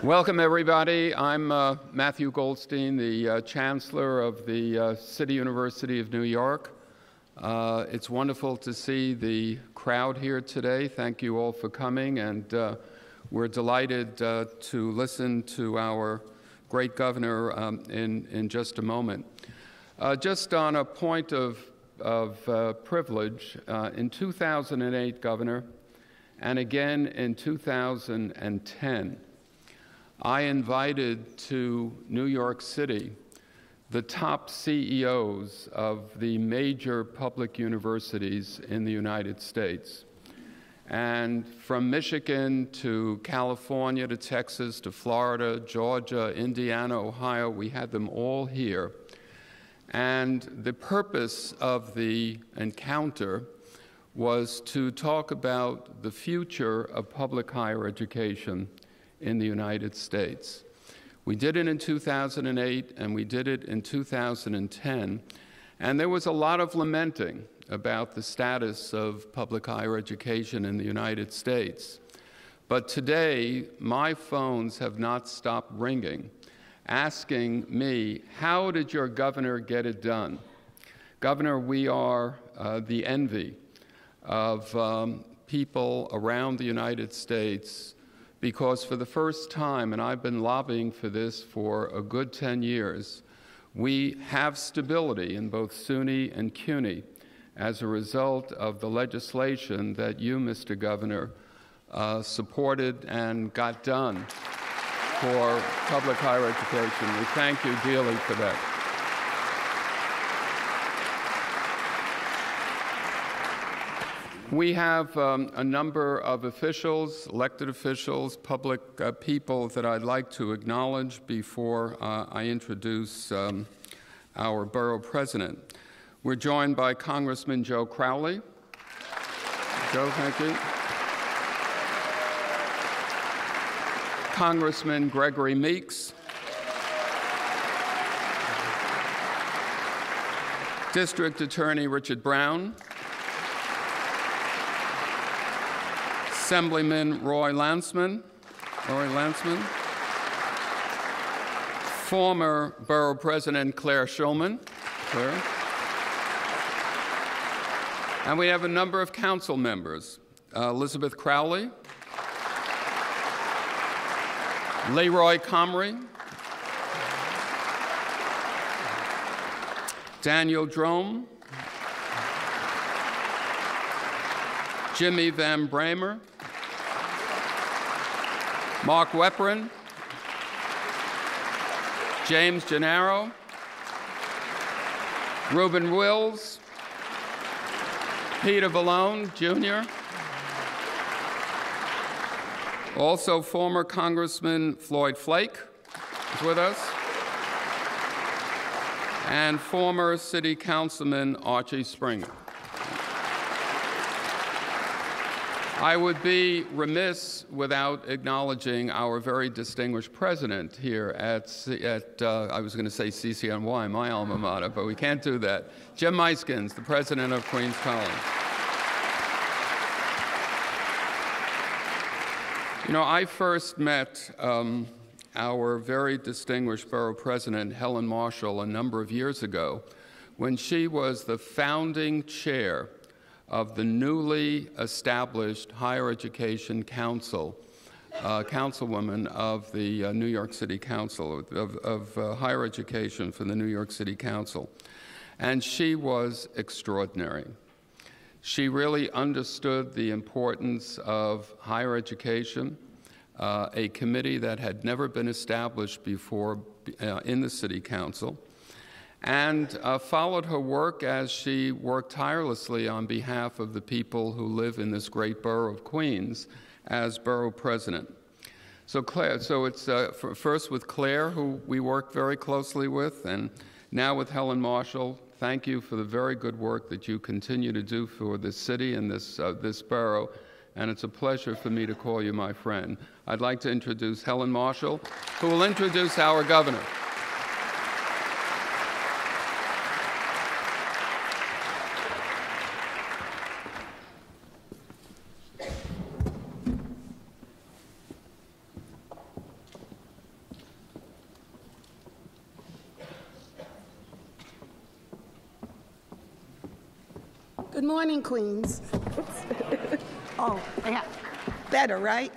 Welcome, everybody. I'm Matthew Goldstein, the Chancellor of the City University of New York. It's wonderful to see the crowd here today. Thank you all for coming, and we're delighted to listen to our great governor in just a moment. Just on a point of privilege, in 2008, Governor, and again in 2010, I invited to New York City the top CEOs of the major public universities in the United States. And from Michigan to California to Texas to Florida, Georgia, Indiana, Ohio, we had them all here. And the purpose of the encounter was to talk about the future of public higher education in the United States. We did it in 2008 and we did it in 2010, and there was a lot of lamenting about the status of public higher education in the United States. But today, my phones have not stopped ringing, asking me, how did your governor get it done? Governor, we are the envy of people around the United States, because for the first time, and I've been lobbying for this for a good 10 years, we have stability in both SUNY and CUNY as a result of the legislation that you, Mr. Governor, supported and got done for public higher education. We thank you dearly for that. We have a number of officials, elected officials, public people that I'd like to acknowledge before I introduce our borough president. We're joined by Congressman Joe Crowley. Joe, thank you. Congressman Gregory Meeks. District Attorney Richard Brown. Assemblyman Roy Landsman, former Borough President Claire Shulman, and we have a number of council members, Elizabeth Crowley, Leroy Comrie, Daniel Drome, Jimmy Van Bramer, Mark Weprin, James Gennaro, Reuben Wills, Peter Vallone, Jr., also former Congressman Floyd Flake is with us, and former City Councilman Archie Springer. I would be remiss without acknowledging our very distinguished president here at I was going to say CCNY, my alma mater, but we can't do that. Jim Meiskens, the president of Queens College. You know, I first met our very distinguished borough president, Helen Marshall, a number of years ago when she was the founding chair of the newly established Higher Education Council, councilwoman of the New York City Council, of Higher Education for the New York City Council. And she was extraordinary. She really understood the importance of higher education, a committee that had never been established before in the City Council, and followed her work as she worked tirelessly on behalf of the people who live in this great borough of Queens as borough president. So it's first with Claire, who we work very closely with, and now with Helen Marshall. Thank you for the very good work that you continue to do for this city and this borough, and it's a pleasure for me to call you my friend. I'd like to introduce Helen Marshall, who will introduce our governor. Good morning, Queens. Oh, yeah. Better, right?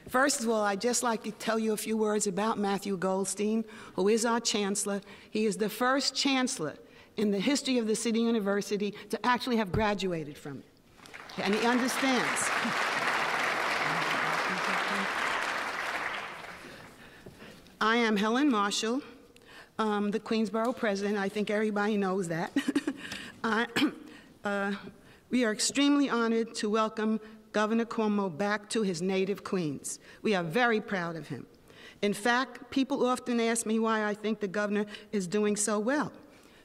First of all, I'd just like to tell you a few words about Matthew Goldstein, who is our chancellor. He is the first chancellor in the history of the City University to actually have graduated from it. And he understands. I am Helen Marshall, the Queensborough president. I think everybody knows that. We are extremely honored to welcome Governor Cuomo back to his native Queens. We are very proud of him. In fact, people often ask me why I think the governor is doing so well.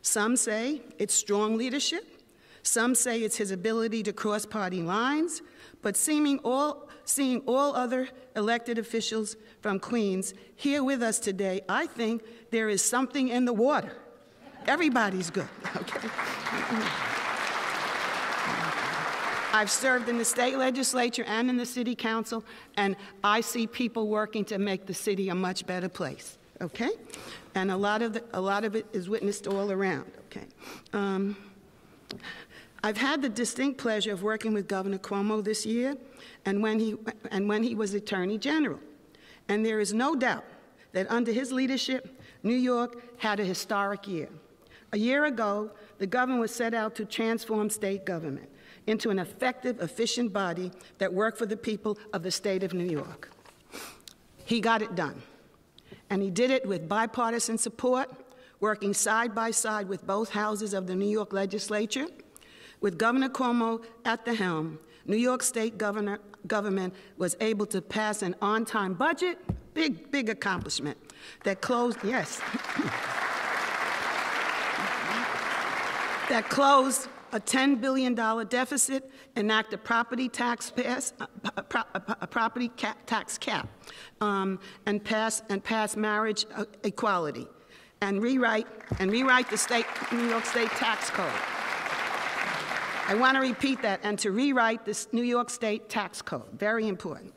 Some say it's strong leadership. Some say it's his ability to cross party lines. But seeing all other elected officials from Queens here with us today, I think there is something in the water. Everybody's good, okay? I've served in the state legislature and in the city council, and I see people working to make the city a much better place, okay? And a lot of it is witnessed all around, okay? I've had the distinct pleasure of working with Governor Cuomo this year and when he was Attorney General. And there is no doubt that under his leadership, New York had a historic year. A year ago, the governor was set out to transform state government into an effective, efficient body that worked for the people of the state of New York. He got it done. And he did it with bipartisan support, working side by side with both houses of the New York legislature. With Governor Cuomo at the helm, New York State government was able to pass an on-time budget, big accomplishment, that closed, yes, that closed a $10 billion deficit, enact a property tax tax cap, and pass marriage equality, and rewrite the New York State tax code. I want to repeat that, and to rewrite this New York State tax code, very important.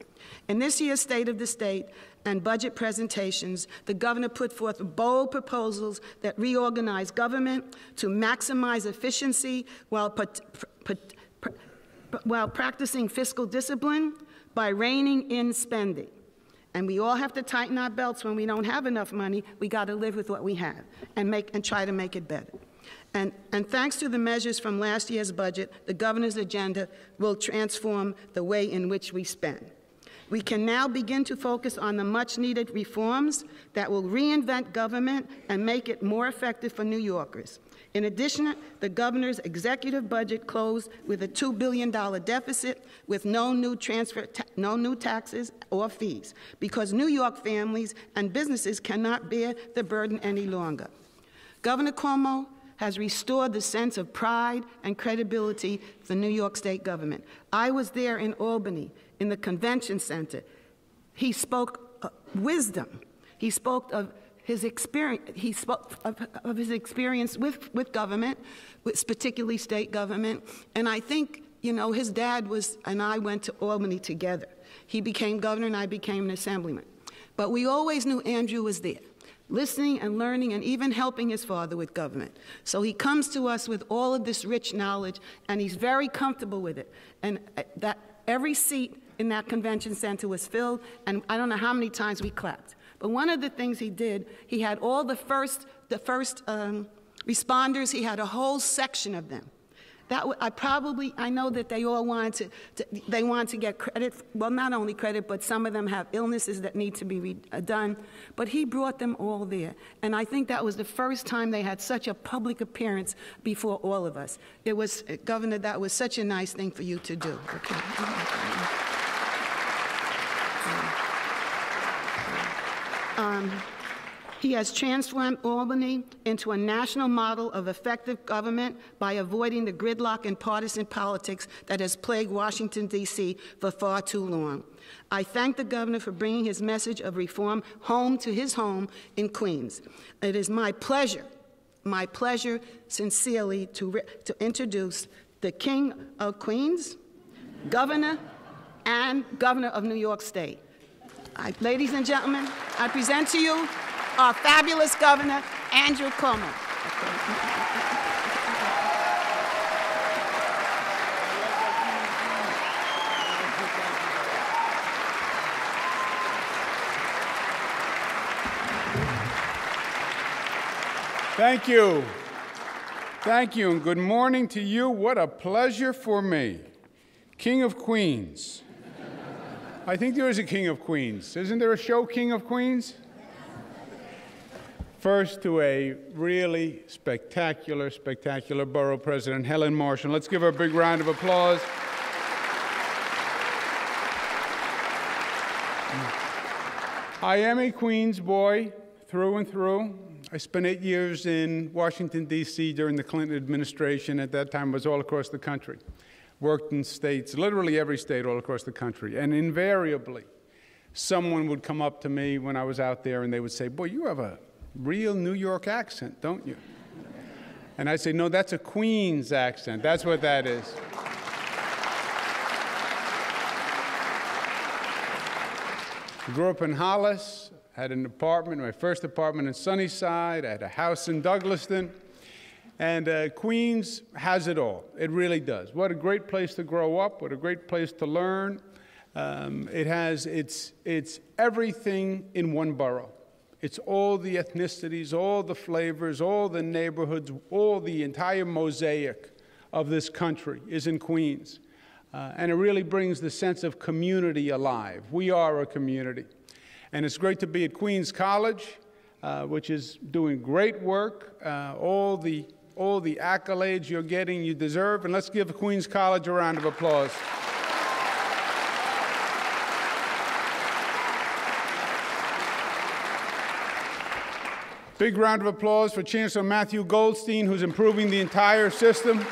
In this year's State of the State and budget presentations, the governor put forth bold proposals that reorganize government to maximize efficiency while practicing fiscal discipline by reining in spending. And we all have to tighten our belts when we don't have enough money. We got to live with what we have and try to make it better. And thanks to the measures from last year's budget, the governor's agenda will transform the way in which we spend. We can now begin to focus on the much-needed reforms that will reinvent government and make it more effective for New Yorkers. In addition, the governor's executive budget closed with a $2 billion deficit with no new taxes or fees, because New York families and businesses cannot bear the burden any longer. Governor Cuomo has restored the sense of pride and credibility for the New York State government. I was there in Albany, in the convention center. He spoke wisdom. He spoke of his experience. He spoke of his experience with government, particularly state government. And I think, you know, his dad and I went to Albany together. He became governor and I became an assemblyman. But we always knew Andrew was there, listening and learning and even helping his father with government. So he comes to us with all of this rich knowledge, and he's very comfortable with it. And that every seat in that convention center was filled, and I don't know how many times we clapped. But one of the things he did, he had all the first responders. He had a whole section of them. I know that they all wanted to get credit. Well, not only credit, but some of them have illnesses that need to be done. But he brought them all there. And I think that was the first time they had such a public appearance before all of us. It was, Governor, that was such a nice thing for you to do. Okay. He has transformed Albany into a national model of effective government by avoiding the gridlock and partisan politics that has plagued Washington, D.C. for far too long. I thank the governor for bringing his message of reform home to his home in Queens. It is my pleasure sincerely to introduce the King of Queens, Governor, and Governor of New York State. Ladies and gentlemen, I present to you our fabulous governor, Andrew Cuomo. Thank you. Thank you, and good morning to you. What a pleasure for me. King of Queens. I think there is a King of Queens. Isn't there a show, King of Queens? First to a really spectacular, spectacular borough president, Helen Marshall. Let's give her a big round of applause. I am a Queens boy through and through. I spent 8 years in Washington, D.C. during the Clinton administration. At that time, it was all across the country. Worked in states, literally every state all across the country. And invariably, someone would come up to me when I was out there and they would say, boy, you have a real New York accent, don't you? And I'd say, no, that's a Queens accent. That's what that is. Grew up in Hollis, had an apartment, my first apartment in Sunnyside. I had a house in Douglaston. And Queens has it all. It really does. What a great place to grow up. What a great place to learn. It's everything in one borough. It's all the ethnicities, all the flavors, all the neighborhoods, all the entire mosaic of this country is in Queens. And it really brings the sense of community alive. We are a community. And it's great to be at Queens College, which is doing great work. All the accolades you're getting, you deserve. And let's give Queens College a round of applause. Big round of applause for Chancellor Matthew Goldstein, who's improving the entire system.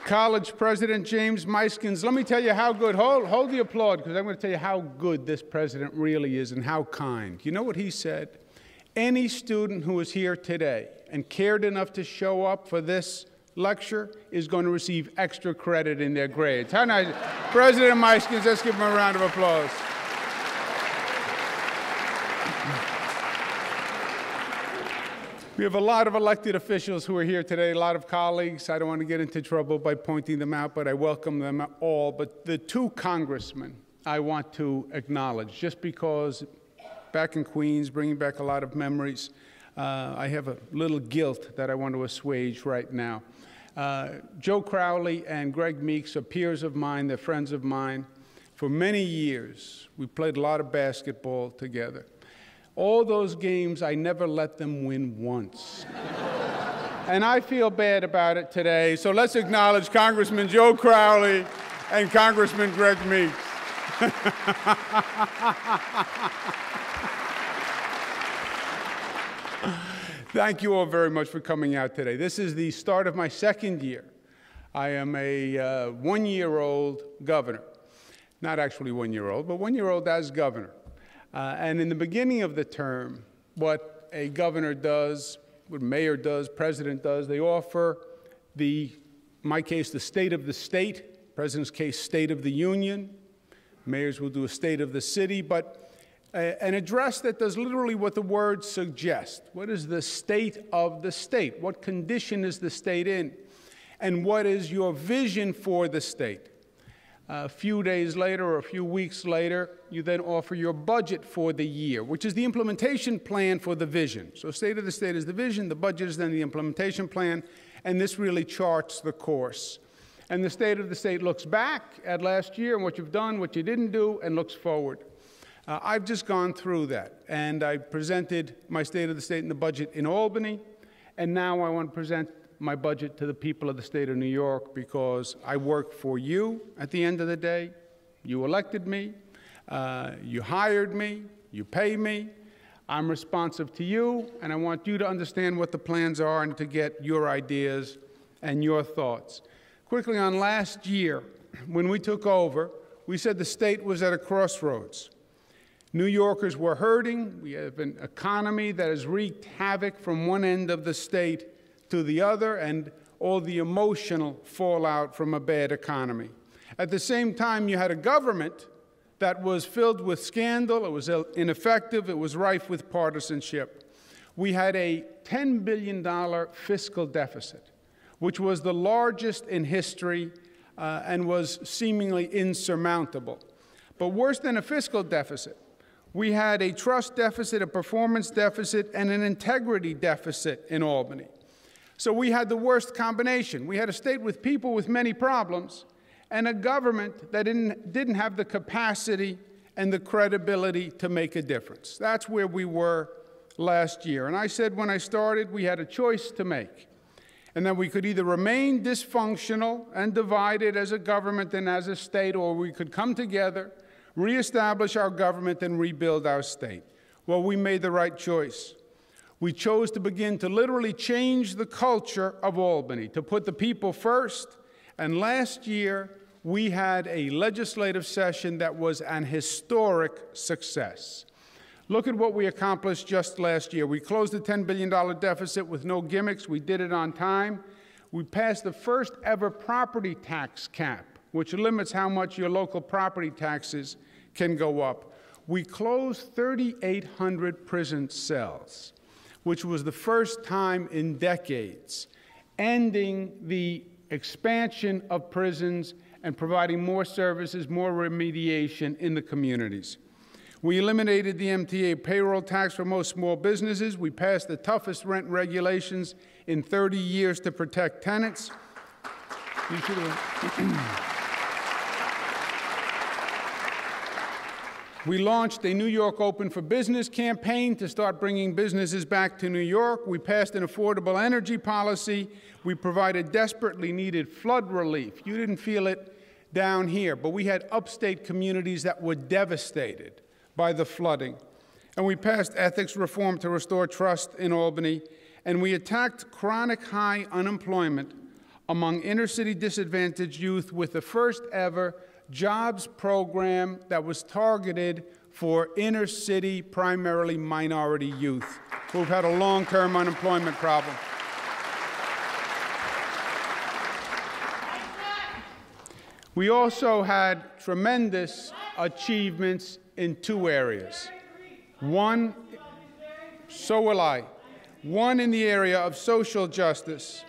College President James Meiskens. Let me tell you how good, hold the applaud, because I'm going to tell you how good this president really is and how kind. You know what he said? Any student who is here today and cared enough to show up for this lecture is going to receive extra credit in their grades. How nice. President Meiskens, let's give him a round of applause. We have a lot of elected officials who are here today, a lot of colleagues. I don't want to get into trouble by pointing them out, but I welcome them all. But the two congressmen I want to acknowledge, just because back in Queens, bringing back a lot of memories, I have a little guilt that I want to assuage right now. Joe Crowley and Greg Meeks are peers of mine, they're friends of mine. For many years, we played a lot of basketball together. All those games, I never let them win once. And I feel bad about it today, so let's acknowledge Congressman Joe Crowley and Congressman Greg Meeks. Thank you all very much for coming out today. This is the start of my second year. I am a one-year-old governor. Not actually one-year-old, but one-year-old as governor. And in the beginning of the term, what a governor does, what a mayor does, president does, they offer in my case, the state of the state, president's case, state of the union. Mayors will do a state of the city, but an address that does literally what the words suggest. What is the state of the state? What condition is the state in? And what is your vision for the state? A few days later or a few weeks later, you then offer your budget for the year, which is the implementation plan for the vision. So state of the state is the vision, the budget is then the implementation plan, and this really charts the course. And the state of the state looks back at last year and what you've done, what you didn't do, and looks forward. I've just gone through that, and I presented my state of the state and the budget in Albany, and now I want to present my budget to the people of the state of New York, because I work for you at the end of the day. You elected me, you hired me, you pay me. I'm responsive to you, and I want you to understand what the plans are and to get your ideas and your thoughts. Quickly on last year, when we took over, we said the state was at a crossroads. New Yorkers were hurting. We have an economy that has wreaked havoc from one end of the state to the other, and all the emotional fallout from a bad economy. At the same time, you had a government that was filled with scandal, it was ineffective, it was rife with partisanship. We had a $10 billion fiscal deficit, which was the largest in history and was seemingly insurmountable. But worse than a fiscal deficit We had a trust deficit, a performance deficit, and an integrity deficit in Albany. So we had the worst combination. We had a state with people with many problems and a government that didn't have the capacity and the credibility to make a difference. That's where we were last year. And I said when I started, we had a choice to make, and that we could either remain dysfunctional and divided as a government and as a state, or we could come together, reestablish our government, and rebuild our state. Well, we made the right choice. We chose to begin to literally change the culture of Albany, to put the people first. And last year, we had a legislative session that was an historic success. Look at what we accomplished just last year. We closed a $10 billion deficit with no gimmicks. We did it on time. We passed the first ever property tax cap, which limits how much your local property taxes can go up. We closed 3,800 prison cells, which was the first time in decades, ending the expansion of prisons and providing more services, more remediation in the communities. We eliminated the MTA payroll tax for most small businesses. We passed the toughest rent regulations in 30 years to protect tenants. You should have. We launched a New York Open for Business campaign to start bringing businesses back to New York. We passed an affordable energy policy. We provided desperately needed flood relief. You didn't feel it down here, but we had upstate communities that were devastated by the flooding. And we passed ethics reform to restore trust in Albany. And we attacked chronic high unemployment among inner-city disadvantaged youth with the first ever jobs program that was targeted for inner-city, primarily minority youth who've had a long-term unemployment problem. We also had tremendous achievements in two areas. One, so will I. One in the area of social justice.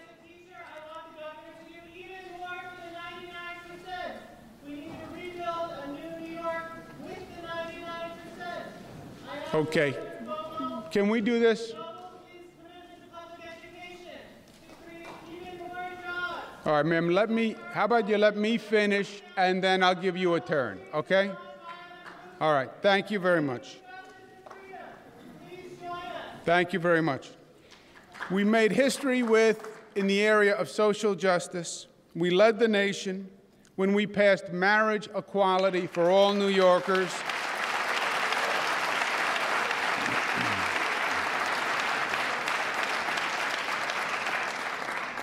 Okay. Can we do this? All right, ma'am, how about you let me finish, and then I'll give you a turn, okay? All right, thank you very much. Thank you very much. We made history in the area of social justice. We led the nation when we passed marriage equality for all New Yorkers.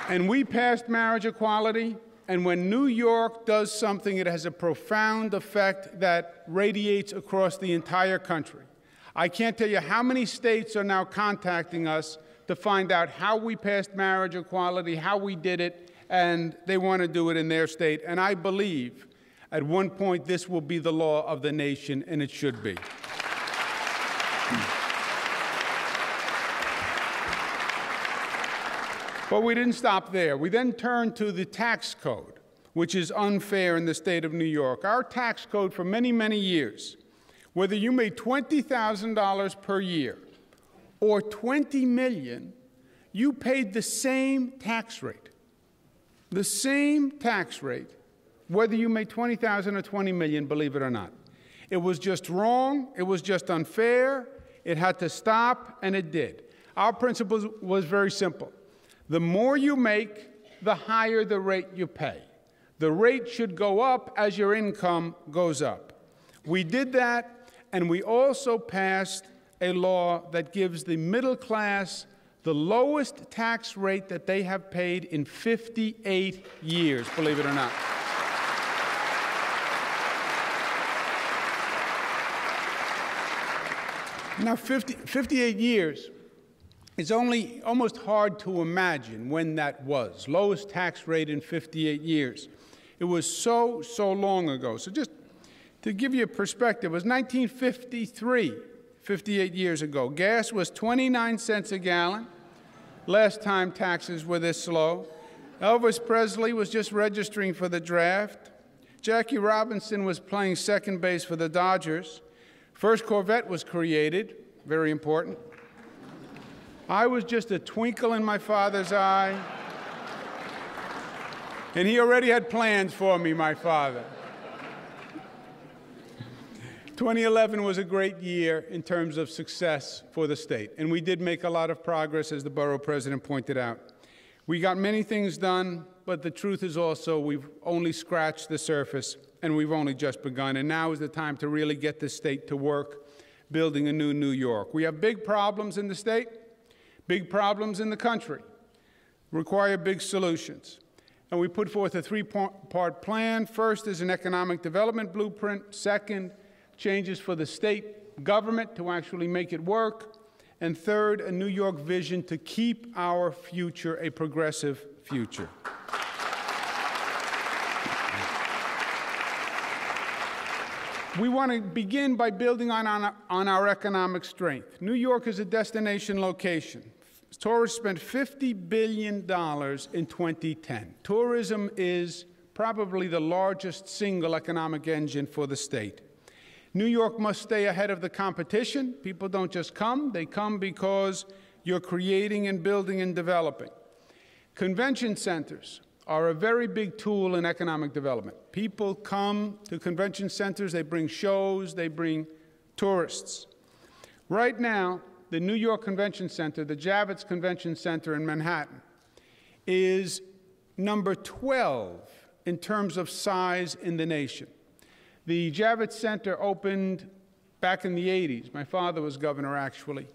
And we passed marriage equality, and when New York does something, it has a profound effect that radiates across the entire country. I can't tell you how many states are now contacting us to find out how we passed marriage equality, how we did it, and they want to do it in their state. And I believe at one point this will be the law of the nation, and it should be. But we didn't stop there. We then turned to the tax code, which is unfair in the state of New York. Our tax code for many, many years, whether you made $20,000 per year or $20 million, you paid the same tax rate. The same tax rate, whether you made $20,000 or $20 million, believe it or not. It was just wrong. It was just unfair. It had to stop, and it did. Our principle was very simple. The more you make, the higher the rate you pay. The rate should go up as your income goes up. We did that, and we also passed a law that gives the middle class the lowest tax rate that they have paid in 58 years, believe it or not. Now, 58 years. It's almost hard to imagine when that was. Lowest tax rate in 58 years. It was so long ago. So just to give you a perspective, it was 1953, 58 years ago. Gas was 29 cents a gallon. Last time taxes were this slow. Elvis Presley was just registering for the draft. Jackie Robinson was playing second base for the Dodgers. First Corvette was created, very important. I was just a twinkle in my father's eye, and he already had plans for me, my father. 2011 was a great year in terms of success for the state, and we did make a lot of progress, as the borough president pointed out. We got many things done, but the truth is also we've only scratched the surface, and we've only just begun, and now is the time to really get the state to work building a new New York. We have big problems in the state, big problems in the country, require big solutions. And we put forth a three-part plan. First is an economic development blueprint. Second, changes for the state government to actually make it work. And third, a New York vision to keep our future a progressive future. We want to begin by building on our economic strength. New York is a destination location. Tourists spent $50 billion in 2010. Tourism is probably the largest single economic engine for the state. New York must stay ahead of the competition. People don't just come. They come because you're creating and building and developing. Convention centers are a very big tool in economic development. People come to convention centers. They bring shows. They bring tourists. Right now, the New York Convention Center, the Javits Convention Center in Manhattan, is number 12 in terms of size in the nation. The Javits Center opened back in the 80s. My father was governor, actually.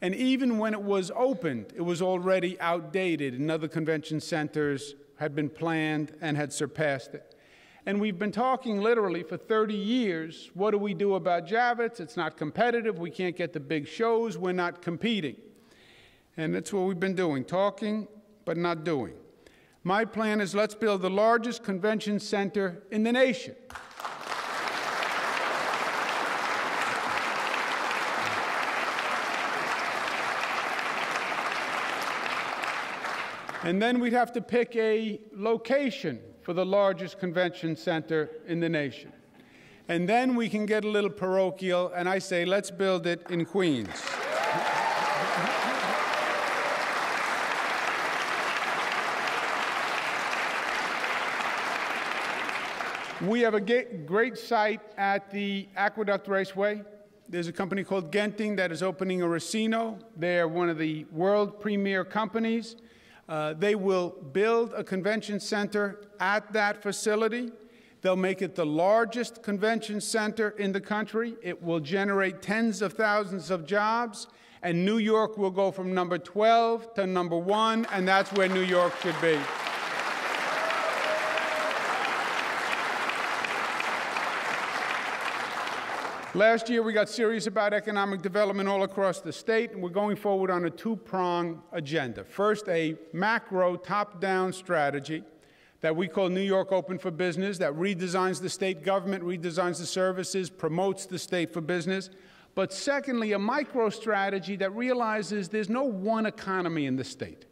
And even when it was opened, it was already outdated, and other convention centers had been planned and had surpassed it. And we've been talking literally for 30 years, what do we do about Javits? It's not competitive. We can't get the big shows. We're not competing. And that's what we've been doing, talking but not doing. My plan is let's build the largest convention center in the nation. And then we'd have to pick a location for the largest convention center in the nation. And then we can get a little parochial, and I say, let's build it in Queens. We have a great site at the Aqueduct Raceway. There's a company called Genting that is opening a racino. They're one of the world premier companies. They will build a convention center at that facility. They'll make it the largest convention center in the country. It will generate tens of thousands of jobs, and New York will go from number 12 to number 1, and that's where New York should be. Last year, we got serious about economic development all across the state, and we're going forward on a two-pronged agenda. First, a macro top-down strategy that we call New York Open for Business, that redesigns the state government, redesigns the services, promotes the state for business. But secondly, a micro strategy that realizes there's no one economy in the state.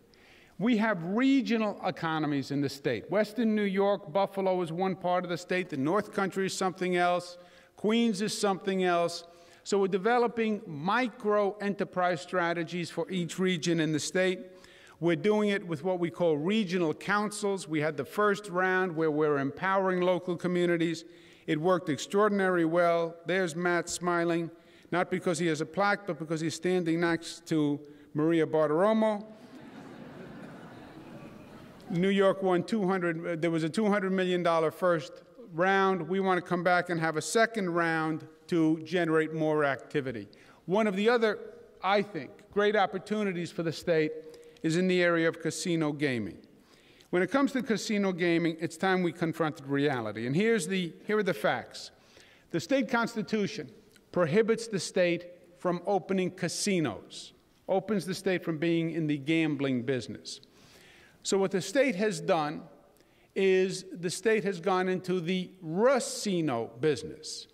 We have regional economies in the state. Western New York, Buffalo is one part of the state. The North Country is something else. Queens is something else. So we're developing micro enterprise strategies for each region in the state. We're doing it with what we call regional councils. We had the first round where we're empowering local communities. It worked extraordinarily well. There's Matt smiling, not because he has a plaque, but because he's standing next to Maria Bartiromo. New York won there was a $200 million first round. We want to come back and have a second round to generate more activity. One of the other, I think, great opportunities for the state is in the area of casino gaming. When it comes to casino gaming, it's time we confronted reality. And here are the facts. The state constitution prohibits the state from opening casinos, opens the state from being in the gambling business. So what the state has done is the state has gone into the racino business.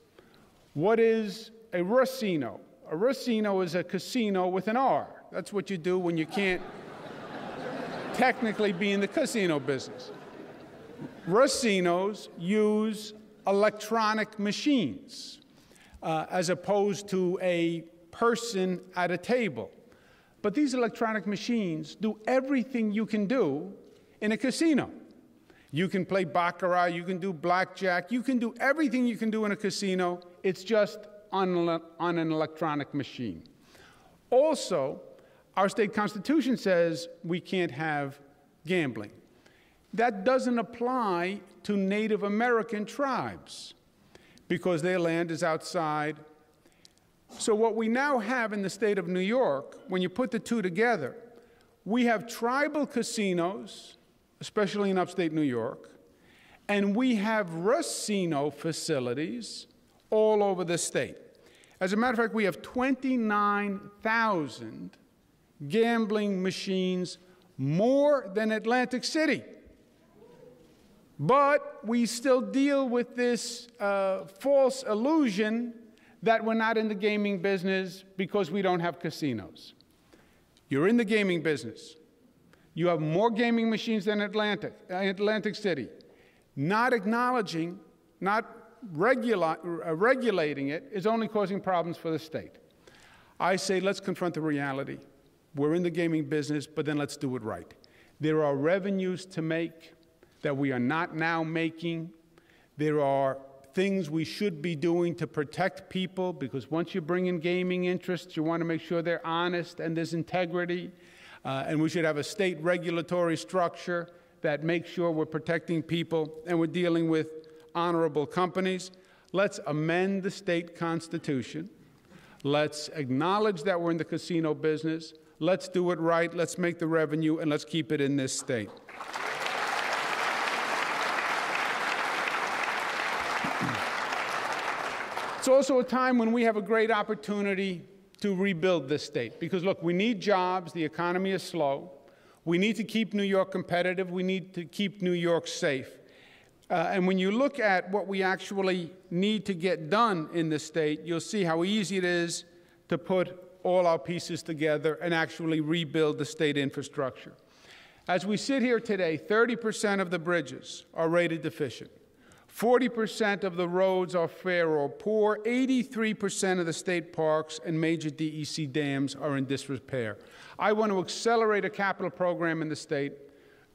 What is a racino? A racino is a casino with an R. That's what you do when you can't technically be in the casino business. Racinos use electronic machines. as opposed to a person at a table. But these electronic machines do everything you can do in a casino. You can play baccarat, you can do blackjack, you can do everything you can do in a casino. It's just on an electronic machine. Also, our state constitution says we can't have gambling. That doesn't apply to Native American tribes because their land is outside. So what we now have in the state of New York, when you put the two together, we have tribal casinos, especially in upstate New York, and we have racino facilities all over the state. As a matter of fact, we have 29,000 gambling machines, more than Atlantic City. But we still deal with this false illusion that we're not in the gaming business because we don't have casinos. You're in the gaming business. You have more gaming machines than Atlantic City. Not acknowledging, not regulating it is only causing problems for the state. I say let's confront the reality. We're in the gaming business, but then let's do it right. There are revenues to make that we are not now making. There are things we should be doing to protect people, because once you bring in gaming interests, you want to make sure they're honest and there's integrity. And we should have a state regulatory structure that makes sure we're protecting people and we're dealing with honorable companies. Let's amend the state constitution. Let's acknowledge that we're in the casino business. Let's do it right. Let's make the revenue, and let's keep it in this state. It's also a time when we have a great opportunity to rebuild this state. Because, look, we need jobs. The economy is slow. We need to keep New York competitive. We need to keep New York safe. And when you look at what we actually need to get done in the state, you'll see how easy it is to put all our pieces together and actually rebuild the state infrastructure. As we sit here today, 30% of the bridges are rated deficient. 40% of the roads are fair or poor. 83% of the state parks and major DEC dams are in disrepair. I want to accelerate a capital program in the state,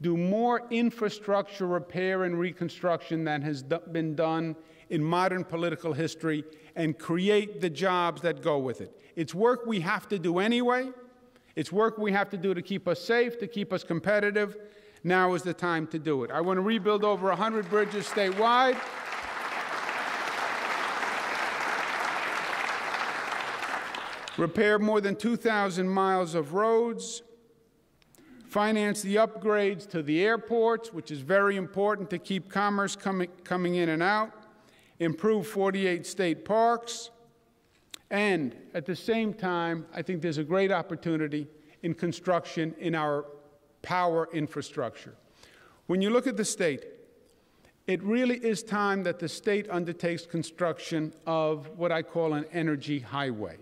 do more infrastructure repair and reconstruction than has been done in modern political history, and create the jobs that go with it. It's work we have to do anyway. It's work we have to do to keep us safe, to keep us competitive. Now is the time to do it. I want to rebuild over 100 bridges statewide. Repair more than 2,000 miles of roads. Finance the upgrades to the airports, which is very important to keep commerce coming in and out. Improve 48 state parks. And at the same time, I think there's a great opportunity in construction in our power infrastructure. When you look at the state, it really is time that the state undertakes construction of what I call an energy highway.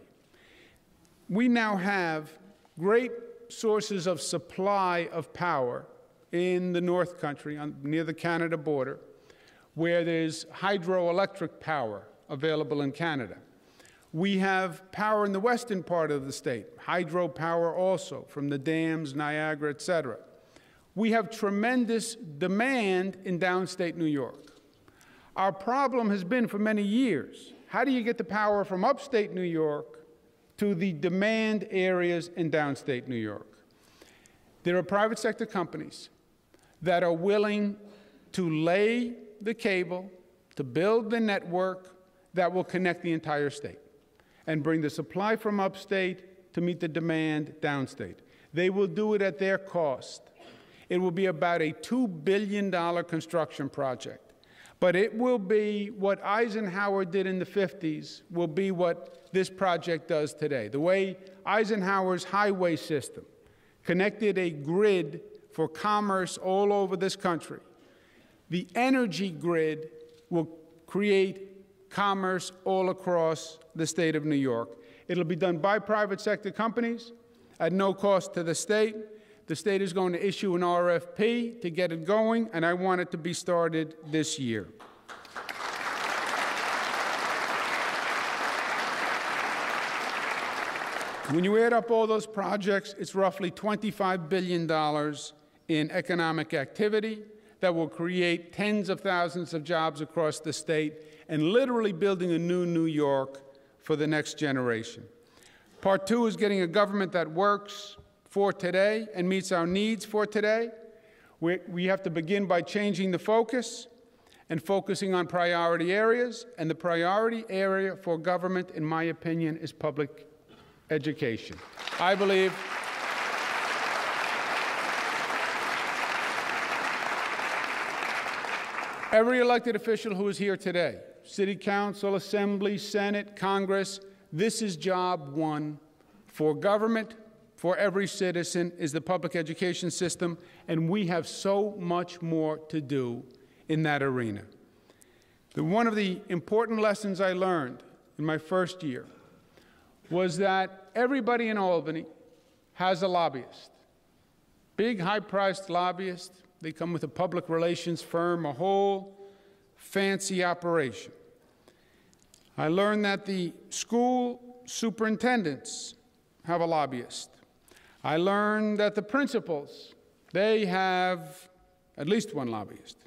We now have great sources of supply of power in the North Country, near the Canada border, where there's hydroelectric power available in Canada. We have power in the western part of the state, hydropower also, from the dams, Niagara, et cetera. We have tremendous demand in downstate New York. Our problem has been for many years, how do you get the power from upstate New York to the demand areas in downstate New York? There are private sector companies that are willing to lay the cable, to build the network that will connect the entire state and bring the supply from upstate to meet the demand downstate. They will do it at their cost. It will be about a $2 billion construction project. But it will be what Eisenhower did in the 50s, will be what this project does today. The way Eisenhower's highway system connected a grid for commerce all over this country, the energy grid will create commerce all across the state of New York. It'll be done by private sector companies at no cost to the state. The state is going to issue an RFP to get it going, and I want it to be started this year. When you add up all those projects, it's roughly $25 billion in economic activity that will create tens of thousands of jobs across the state and literally building a new New York for the next generation. Part two is getting a government that works for today and meets our needs for today. We have to begin by changing the focus and focusing on priority areas, and the priority area for government, in my opinion, is public education. I believe every elected official who is here today, City Council, Assembly, Senate, Congress, this is job one for government, for every citizen, is the public education system, and we have so much more to do in that arena. One of the important lessons I learned in my first year was that everybody in Albany has a lobbyist. Big, high-priced lobbyist. They come with a public relations firm, a whole fancy operation. I learned that the school superintendents have a lobbyist. I learned that the principals, they have at least one lobbyist.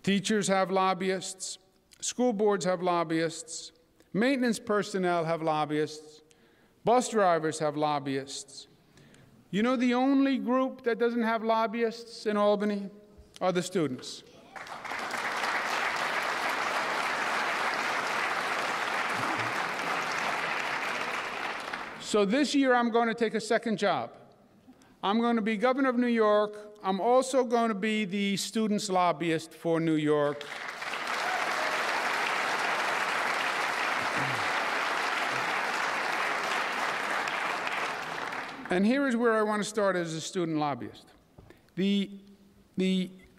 Teachers have lobbyists. School boards have lobbyists. Maintenance personnel have lobbyists. Bus drivers have lobbyists. You know, the only group that doesn't have lobbyists in Albany are the students. So this year, I'm going to take a second job. I'm going to be governor of New York. I'm also going to be the students' lobbyist for New York. And here is where I want to start as a student lobbyist. The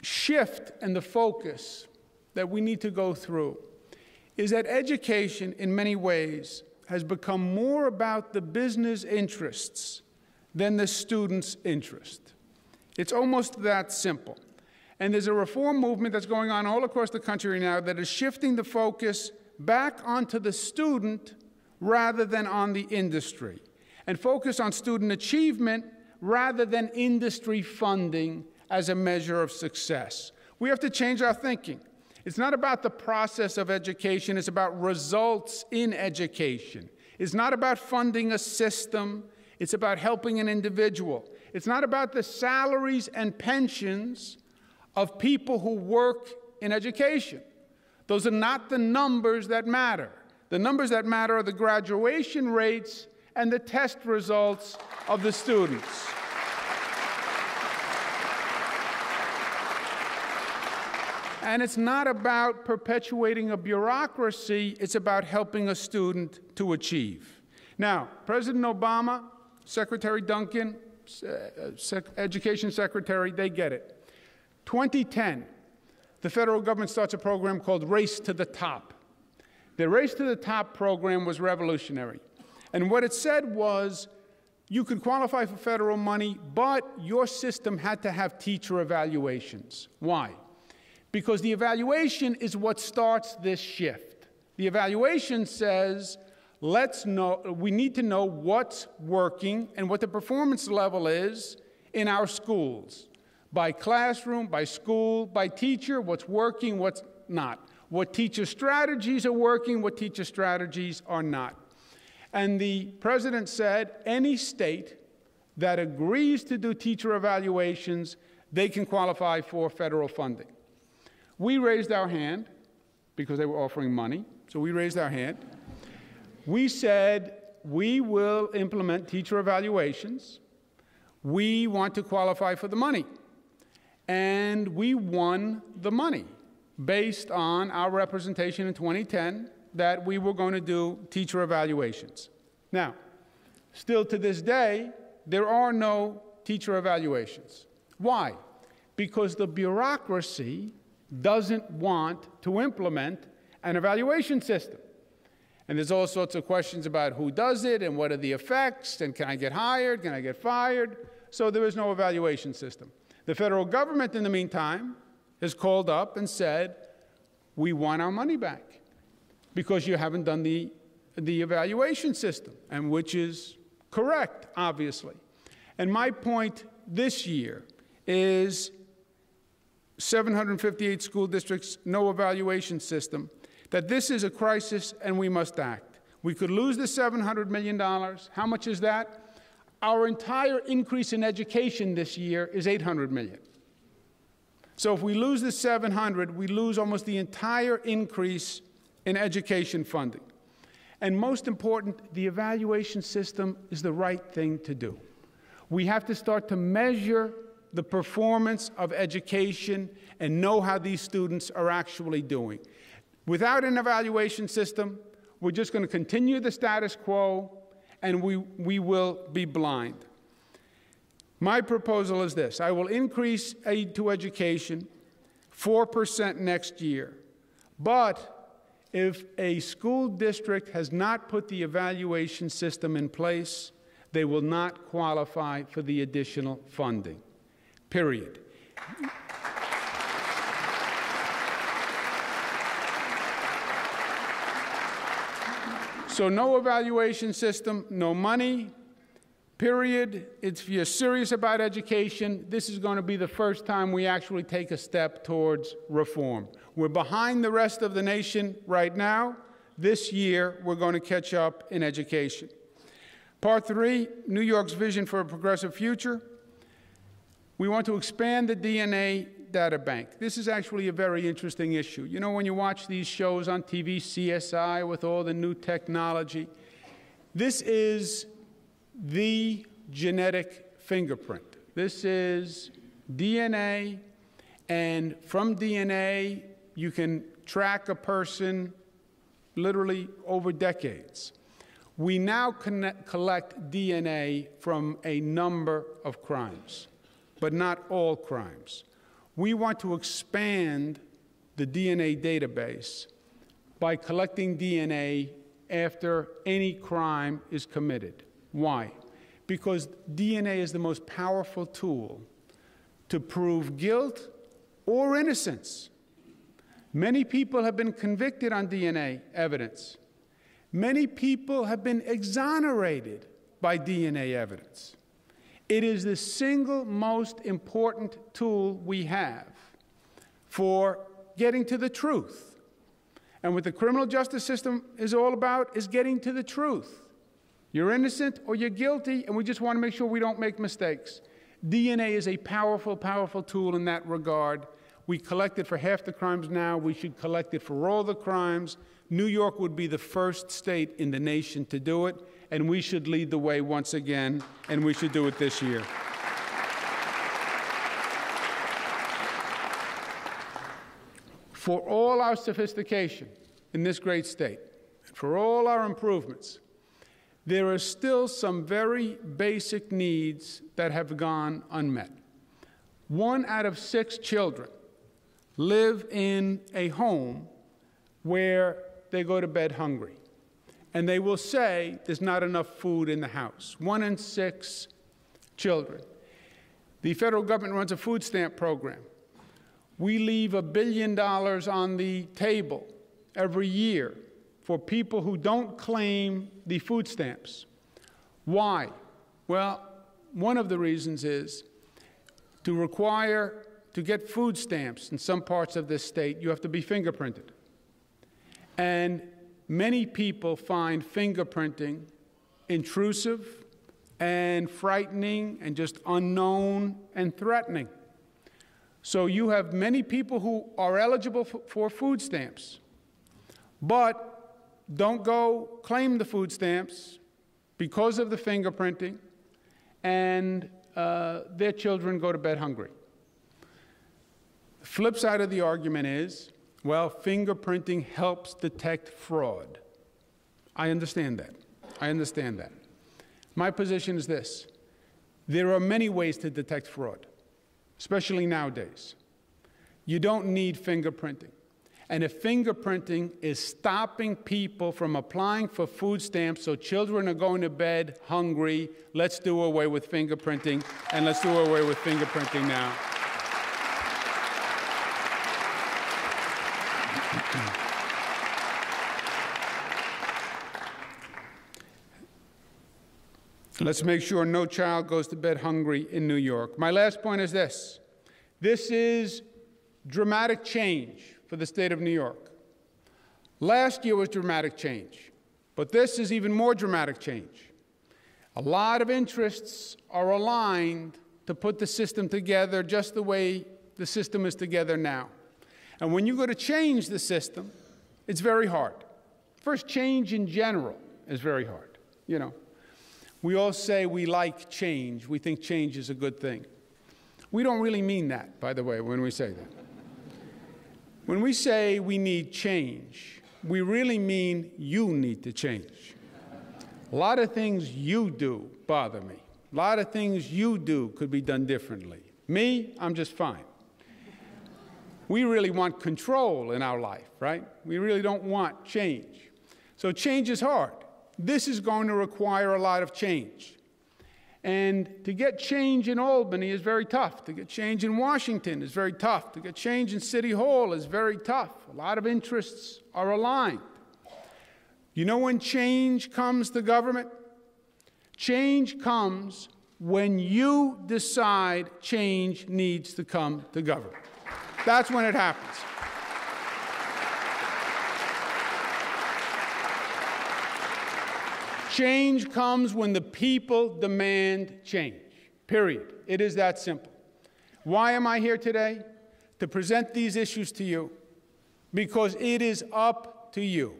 shift and the focus that we need to go through is that education, in many ways, has become more about the business interests than the student's interest. It's almost that simple. And there's a reform movement that's going on all across the country now that is shifting the focus back onto the student rather than on the industry, and focus on student achievement rather than industry funding as a measure of success. We have to change our thinking. It's not about the process of education, it's about results in education. It's not about funding a system, it's about helping an individual. It's not about the salaries and pensions of people who work in education. Those are not the numbers that matter. The numbers that matter are the graduation rates and the test results of the students. And it's not about perpetuating a bureaucracy, it's about helping a student to achieve. Now, President Obama, Secretary Duncan, Education Secretary, they get it. 2010, the federal government starts a program called Race to the Top. The Race to the Top program was revolutionary. And what it said was, you could qualify for federal money, but your system had to have teacher evaluations. Why? Because the evaluation is what starts this shift. The evaluation says, we need to know what's working and what the performance level is in our schools. By classroom, by school, by teacher, what's working, what's not. What teacher strategies are working, what teacher strategies are not. And the president said, any state that agrees to do teacher evaluations, they can qualify for federal funding. We raised our hand because they were offering money, so we raised our hand. We said, we will implement teacher evaluations. We want to qualify for the money. And we won the money based on our representation in 2010 that we were going to do teacher evaluations. Now, still to this day, there are no teacher evaluations. Why? Because the bureaucracy doesn't want to implement an evaluation system. And there's all sorts of questions about who does it and what are the effects, and can I get hired, can I get fired? So there is no evaluation system. The federal government, in the meantime, has called up and said, we want our money back because you haven't done the evaluation system, and which is Correct, obviously. And my point this year is 758 school districts, no evaluation system, that this is a crisis and we must act. We could lose the $700 million. How much is that? Our entire increase in education this year is $800 million. So if we lose the 700, we lose almost the entire increase in education funding. And most important, the evaluation system is the right thing to do. We have to start to measure the performance of education and know how these students are actually doing. Without an evaluation system, we're just going to continue the status quo, and we will be blind. My proposal is this. I will increase aid to education 4% next year. But if a school district has not put the evaluation system in place, they will not qualify for the additional funding, period. So no evaluation system, no money, period. If you're serious about education, this is going to be the first time we actually take a step towards reform. We're behind the rest of the nation right now. This year, we're going to catch up in education. Part 3, New York's vision for a progressive future. We want to expand the DNA data bank. This is actually a very interesting issue. You know, when you watch these shows on TV, CSI, with all the new technology, this is the genetic fingerprint. This is DNA, and from DNA, you can track a person literally over decades. We now collect DNA from a number of crimes, but not all crimes. We want to expand the DNA database by collecting DNA after any crime is committed. Why? Because DNA is the most powerful tool to prove guilt or innocence. Many people have been convicted on DNA evidence. Many people have been exonerated by DNA evidence. It is the single most important tool we have for getting to the truth. And what the criminal justice system is all about is getting to the truth. You're innocent or you're guilty, and we just want to make sure we don't make mistakes. DNA is a powerful, powerful tool in that regard. We collect it for half the crimes now. We should collect it for all the crimes. New York would be the first state in the nation to do it, and we should lead the way once again, and we should do it this year. For all our sophistication in this great state, for all our improvements, there are still some very basic needs that have gone unmet. 1 out of 6 children live in a home where they go to bed hungry. And they will say there's not enough food in the house. 1 in 6 children. The federal government runs a food stamp program. We leave $1 billion on the table every year for people who don't claim the food stamps. Why? Well, one of the reasons is to get food stamps in some parts of this state, you have to be fingerprinted. And many people find fingerprinting intrusive and frightening and just unknown and threatening. So you have many people who are eligible for food stamps, but don't go claim the food stamps because of the fingerprinting, and their children go to bed hungry. The flip side of the argument is, well, fingerprinting helps detect fraud. I understand that. I understand that. My position is this. There are many ways to detect fraud, especially nowadays. You don't need fingerprinting. And if fingerprinting is stopping people from applying for food stamps so children are going to bed hungry, let's do away with fingerprinting, and let's do away with fingerprinting now. Let's make sure no child goes to bed hungry in New York. My last point is this. This is dramatic change for the state of New York. Last year was dramatic change, but this is even more dramatic change. A lot of interests are aligned to put the system together just the way the system is together now. And when you go to change the system, it's very hard. First, change in general is very hard. You know, we all say we like change. We think change is a good thing. We don't really mean that, by the way, when we say that. When we say we need change, we really mean you need to change. A lot of things you do bother me. A lot of things you do could be done differently. Me, I'm just fine. We really want control in our life, right? We really don't want change. So change is hard. This is going to require a lot of change. And to get change in Albany is very tough. To get change in Washington is very tough. To get change in City Hall is very tough. A lot of interests are aligned. You know when change comes to government? Change comes when you decide change needs to come to government. That's when it happens. Change comes when the people demand change, period. It is that simple. Why am I here today? To present these issues to you, because it is up to you.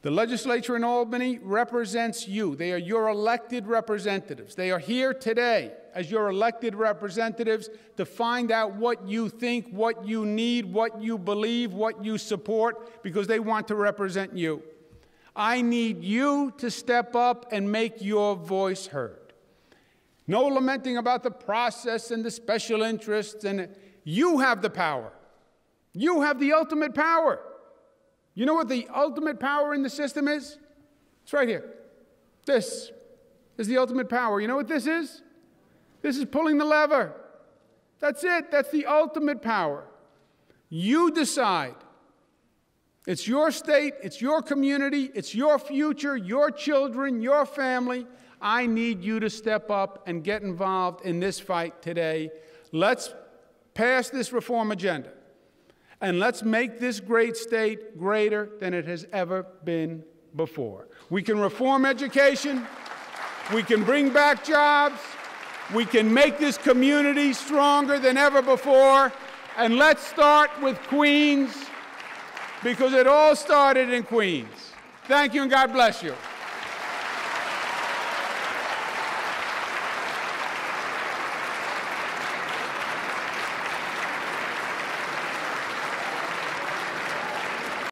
The legislature in Albany represents you. They are your elected representatives. They are here today as your elected representatives to find out what you think, what you need, what you believe, what you support, because they want to represent you. I need you to step up and make your voice heard. No lamenting about the process and the special interests, and you have the power. You have the ultimate power. You know what the ultimate power in the system is? It's right here. This is the ultimate power. You know what this is? This is pulling the lever. That's it. That's the ultimate power. You decide. It's your state, it's your community, it's your future, your children, your family. I need you to step up and get involved in this fight today. Let's pass this reform agenda, and let's make this great state greater than it has ever been before. We can reform education, we can bring back jobs, we can make this community stronger than ever before, and let's start with Queens, because it all started in Queens. Thank you, and God bless you.